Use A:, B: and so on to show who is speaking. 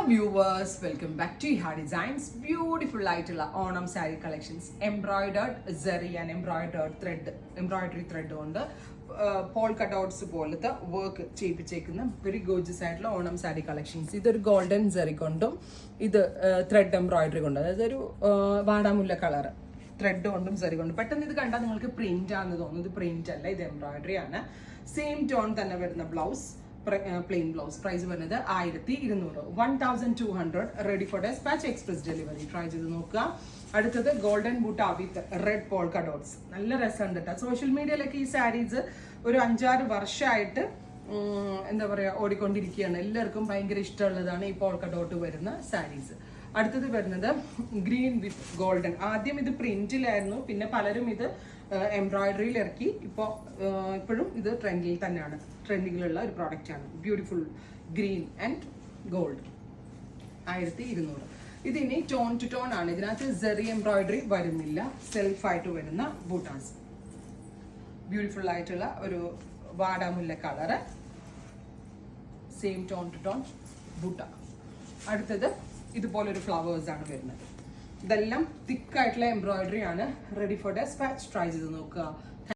A: viewers, welcome back to Iha Designs. Beautiful ആയിട്ടുള്ള Onam sari collections embroidered zari and embroidery thread കൊണ്ട് Paul cutouts പോലത്തെ work ചെയ്യിപ്പിച്ചേക്കുന്ന very gorgeous ആയിട്ടുള്ള Onam sari collections. ഇതൊരു golden zari കൊണ്ടും ഇത് ത്രെഡ് എംബ്രോയിഡറി കൊണ്ടും, അതായത് ഒരു വാടാമുല്ല കളർ ത്രെഡ് കൊണ്ടും zari കൊണ്ടും. പെട്ടെന്ന് ഇത് കണ്ടാൽ നിങ്ങൾക്ക് പ്രിന്റ് ആണെന്ന് തോന്നുന്നു. ഇത് പ്രിന്റ് അല്ല, ഇത് എംബ്രോയിഡറി ആണ്. സെയിം ടോൺ തന്നെ വരുന്ന ബ്ലൗസ്, പ്ലെയിൻ ബ്ലൗസ്. പ്രൈസ് വരുന്നത് 1200, 1200. Ready for dispatch, express delivery. Try ചെയ്ത് നോക്കുക. അടുത്തത് golden buta with red polka dots. നല്ല രസമുണ്ട് കേട്ടോ. സോഷ്യൽ മീഡിയയിലൊക്കെ ഈ സാരീസ് ഒരു 5-6 വർഷമായിട്ട് എന്താ പറയുക ഓടിക്കൊണ്ടിരിക്കുകയാണ്. എല്ലാവർക്കും ഭയങ്കര ഇഷ്ടമുള്ളതാണ് ഈ പോൾക്ക ഡോട്ട് വരുന്ന സാരീസ്. അടുത്തത് വരുന്നത് ഗ്രീൻ വിത്ത് ഗോൾഡൻ. ആദ്യം ഇത് പ്രിന്റിലായിരുന്നു, പിന്നെ പലരും ഇത് എംബ്രോയിഡറിയിൽ ഇറക്കി. ഇപ്പോഴും ഇത് ട്രെൻഡിൽ തന്നെയാണ്, ട്രെൻഡിങ്ങിലുള്ള ഒരു പ്രോഡക്റ്റ് ആണ്. Beautiful green and gold. 1200. ഇതിനി ടോൺ ടു ടോൺ ആണ്. ഇതിനകത്ത് zari എംബ്രോയിഡറി വരുന്നില്ല, സെൽഫായിട്ട് വരുന്ന ബൂട്ടാസ്. ബ്യൂട്ടിഫുൾ ആയിട്ടുള്ള ഒരു വാടാമുല്ല colour, same tone to tone buta. അടുത്തത് ഇതുപോലൊരു ഫ്ലവേഴ്സ് ആണ് വരുന്നത്. ഇതെല്ലാം തിക്കായിട്ടുള്ള എംബ്രോയിഡറി ആണ്. Ready for dispatch. ട്രൈ ചെയ്ത് നോക്കുക.